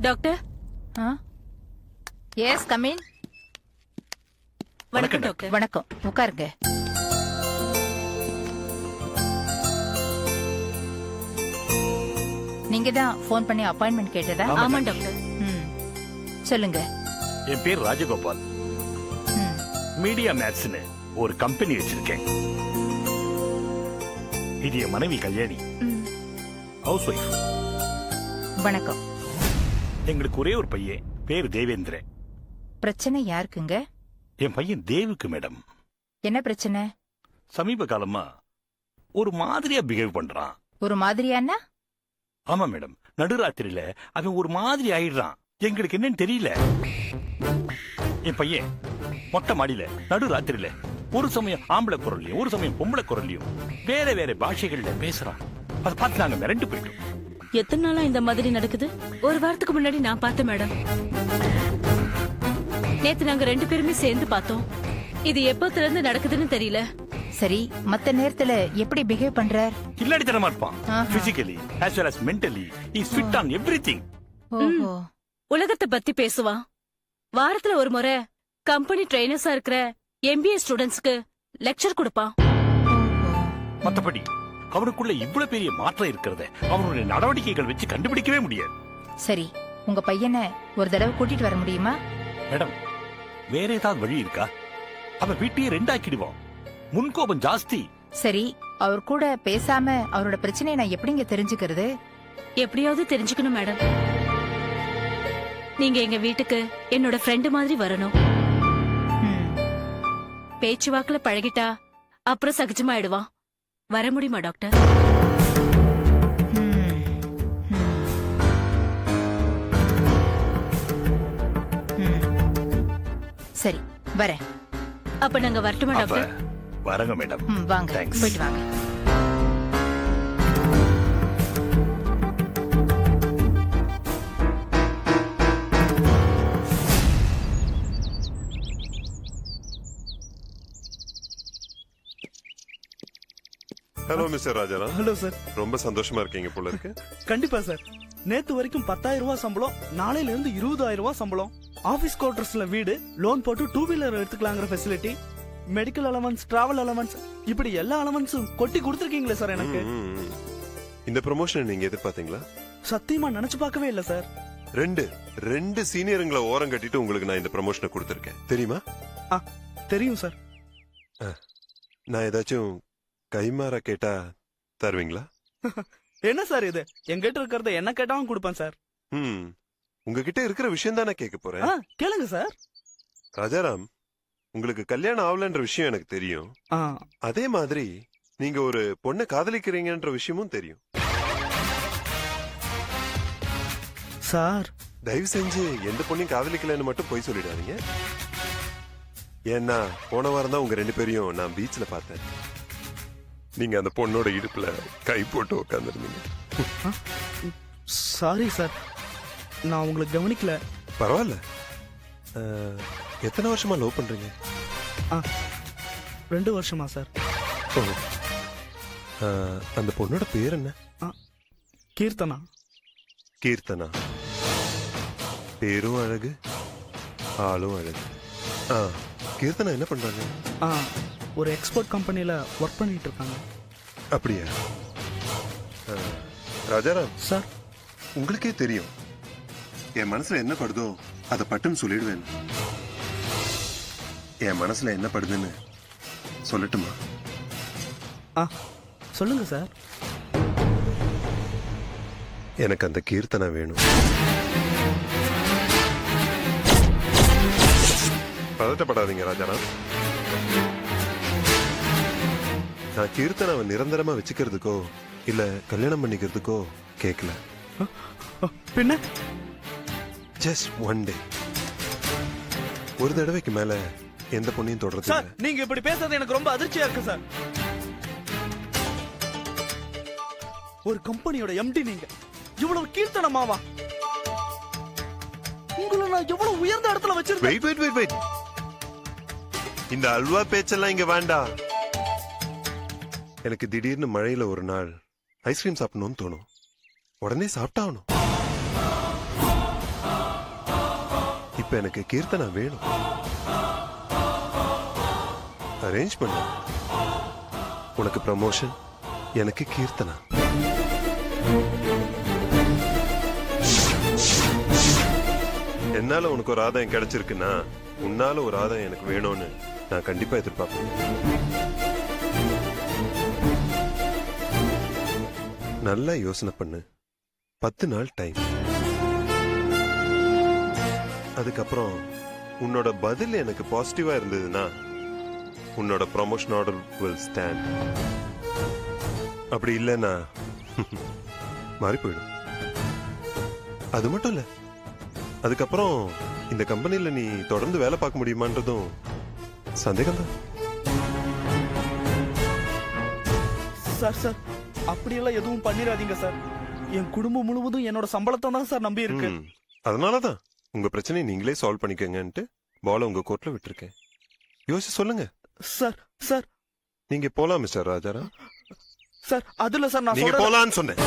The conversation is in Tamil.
டாக்டர். Yes come in. வணக்கம் டாக்டர். வணக்கம், உட்காருங்க. நீங்க தான் போன் பண்ணி அப்பாயின்மெண்ட் கேட்டதா? ஆமா டாக்டர். சொல்லுங்க. என் பேர் ராஜகோபால். மீடியா மேட்ஸ்னு ஒரு கம்பெனி வச்சிருக்கேன். இது என் மனைவி கல்யாணி, ஹவுஸ் ஒய்ஃப். வணக்கம். எங்களுக்கு ஒரே ஒரு பையன், பேர் தேவேந்திரன். பிரச்சனை யாருக்குங்க? என் பையன் தேவுக்கு மேடம். என்ன பிரச்சனை? சமீப காலமா ஒரு மாதிரியா பிஹேவ் பண்றான். ஒரு மாதிரியானா? ஆமா மேடம், நடுராத்திரியில அவன் ஒரு மாதிரி ஆயிடுறான். எங்களுக்கு என்னன்னு தெரியல. என் பையன் மொட்டை மாடியில நடுராத்திரியில ஒரு சமயம் ஆம்பளை குரல்லையும் ஒரு சமயம் பொம்பளை குரல்லையும் வேற வேற பாஷைகள்ல பேசுறான். அதை பார்த்து நாங்க மிரண்டு போயிட்டோம். எத்தனை நாளா இந்த மாதிரி நடக்குது? ஒரு வாரத்துக்கு முன்னாடி நான் பார்த்தேன் மேடம். நேத்து நாங்க 2 பேருமே சேர்ந்து பார்த்தோம். இது எப்பத்துல இருந்து நடக்குதுன்னு தெரியல. சரி, மத்த நேரத்துல எப்படி பிஹேவ் பண்றார்? கில்லாடித்தனமா இருப்பான். Physically as well as mentally he is fit on everything. ஓஹோ. உலகத்தை பத்தி பேசுவான். வாரத்துல ஒரு முறை கம்பெனி ட்ரெயினர்ஸா இருக்கிற MBA ஸ்டூடெண்ட்ஸ்க்கு லெக்சர் கொடுப்பான். மத்தபடி அவனுக்குள்ள இவ்வளவு பெரிய மாற்றம் இருக்கிறத அவனுடைய நடவடிக்கைகள் வச்சு கண்டுபிடிக்கவே முடியாது. சரி, உங்க பையனை ஒரு தடவை கூட்டிட்டு வர முடியுமா? மேடம், வேற ஏதாவது வழி இருக்கா? அவன் வீட்டையே 2 ஆக்கிடுவான். முன்கோபம் ஜாஸ்தி. சரி, அவர் கூட பேசாம அவரோட பிரச்சனையை நான் எப்படிங்க தெரிஞ்சுக்கிறது? எப்படியாவது தெரிஞ்சுக்கணும் மேடம். நீங்க எங்க வீட்டுக்கு என்னோட ஃப்ரெண்டு மாதிரி வரணும். பேச்சுவாக்குல பழகிட்டா அப்புறம் சகஜமாயிடுவான். வர முடியுமா டாக்டர்? சரி, வரேன். அப்ப நாங்க வரட்டுமா டாக்டர்? வரங்க மேடம். வாங்க, போயிட்டு வாங்க. Hello mister Rajaram. Hello sir. ரொம்ப சந்தோஷமா இருக்கீங்க போல இருக்கு. கண்டிப்பா சார். நேத்து வரைக்கும் 10,000 ரூபாய் சம்பளம், நாளையில இருந்து 20,000 ரூபாய் சம்பளம், ஆபீஸ் குவார்டர்ஸ்ல வீடு, லோன் போட்டு 2 வீலர் எடுத்துக்கலாங்கிற facility, medical allowance, travel allowance, இப்படி எல்லா அலவன்ஸும் கொட்டி கொடுத்துருக்கீங்களே சார் எனக்கு. இந்த ப்ரமோஷன் நீங்க எதிர்பார்த்தீங்களா? சத்தியமா நினைச்சு பார்க்கவே இல்ல சார். ரெண்டு சீனியருங்களை ஓரம் கட்டிட்டு உங்களுக்கு நான் இந்த ப்ரமோஷனை கொடுத்திருக்கேன், தெரியுமா? தெரியும் சார். நான் ஏதாச்சும் கைமாற கேட்டா தருவீங்களா? என்ன சார் இது? எங்கிட்ட இருக்கிறத என்ன கேட்டாலும் கொடுப்பேன் சார். உங்ககிட்ட இருக்கிற விஷயம் தானே கேட்க போறேன். கேளுங்க சார். ராஜாராம், உங்களுக்கு கல்யாணம் ஆகலன்ற விஷயம் எனக்கு தெரியும். அதே மாதிரி நீங்க ஒரு பொண்ணை காதலிக்கிறீங்கன்ற விஷயமும் தெரியும் சார். தயவு செஞ்சு எந்த பொண்ணையும் காதலிக்கலன்னு மட்டும் போய் சொல்லிடாதீங்க. ஏன்னா போன வாரம் தான் உங்க 2 பேரையும் நான் பீச்ல பார்த்தேன். நீங்க அந்த பொண்ணோட இடுப்புல கை போட்டு உட்கார்ந்துருந்தீங்க. சாரி சார், நான் உங்களுக்கு கவனிக்கல. பரவாயில்ல. எத்தனை வருஷமா லவ் பண்றீங்க? 2 வருஷமா சார். அந்த பொண்ணோட பேர் என்ன? கீர்த்தனா. கீர்த்தனா பேரும் அழகு, ஆளும் அழகு. கீர்த்தனா என்ன பண்றாங்க? ஒரு எக்ஸ்போர்ட் கம்பெனில ஒர்க் பண்ணிட்டு இருக்காங்க. அப்படியா? ராஜாராம் சார், உங்களுக்கே தெரியும் என் மனசுல என்ன படுதோ அதை பட்டுன்னு சொல்லிடுவேன். என் மனசுல என்ன படுதுன்னு சொல்லட்டுமா? சொல்லுங்க சார். எனக்கு அந்த கீர்த்தனா வேணும். பதட்டப்படாதீங்க ராஜாராம். நான் கீர்த்தனாவை நிரந்தரமா வச்சுக்கிறதுக்கோ இல்ல கல்யாணம் பண்ணிக்கிறதுக்கோ கேட்கல. பின்ன ஜஸ்ட் 1 டே, ஒரு தடவைக்கு மேல எந்த பொண்ணையும் தொடர்றது. சார், நீங்க இப்படி பேசுறது எனக்கு ரொம்ப அதிர்ச்சியா இருக்கு சார். ஒரு கம்பெனியோட எம்டி நீங்க, இவ்வளவு கீர்த்தனமாவா? உங்களை நான் எவ்வளவு உயர்ந்த இடத்துல வச்சிருக்கேன். வெயிட். இந்த அல்வா பேச்செல்லாம் இங்க வேண்டாம். எனக்கு திடீர்னு மழையில ஒரு நாள் ஐஸ்கிரீம் சாப்பிடணும்னு தோணும். உடனே சாப்பிட்டாகணும். இப்ப எனக்கு கீர்த்தனா வேணும். அரேஞ்ச் பண்ண. உனக்கு ப்ரமோஷன், எனக்கு கீர்த்தனா. என்னால உனக்கு ஒரு ஆதாயம் கிடைச்சிருக்குன்னா உன்னால ஒரு ஆதாயம் எனக்கு வேணும்னு நான் கண்டிப்பா எதிர்பார்ப்பேன். நல்லா யோசனை பண்ணு. 10 நாள் டைம். அதுக்கப்புறம் உன்னோட பதில் எனக்கு பாசிட்டிவா இருந்ததுன்னா உன்னோட ப்ரமோஷன் ஆர்டர் வில் ஸ்டாண்ட். அப்படி இல்லைன்னா மாறி போயிடும். அது மட்டும் இல்ல, அதுக்கப்புறம் இந்த கம்பெனில நீ தொடர்ந்து வேலை பார்க்க முடியுமான்றதும் சந்தேகம்தான். சார் அப்படியெல்லாம் எதுவும் பண்ணிடாதீங்க சார். என் குடும்பம் முழுவதும் என்னோட சம்பளத்தை தான் சார் நம்பி இருக்கு. அதனாலதான் உங்க பிரச்சனையை நீங்களே சால்வ் பண்ணிக்கங்கன்ட்டு பால உங்க கோர்ட்ல விட்டுருக்கேன். யோசிச்சு சொல்லுங்க. சார் நீங்க போலாம் மிஸ்டர் ராஜாராம். சார் அதுல சார் நான் நீங்க சொல்றேன். போலான்னு சொன்னேன்.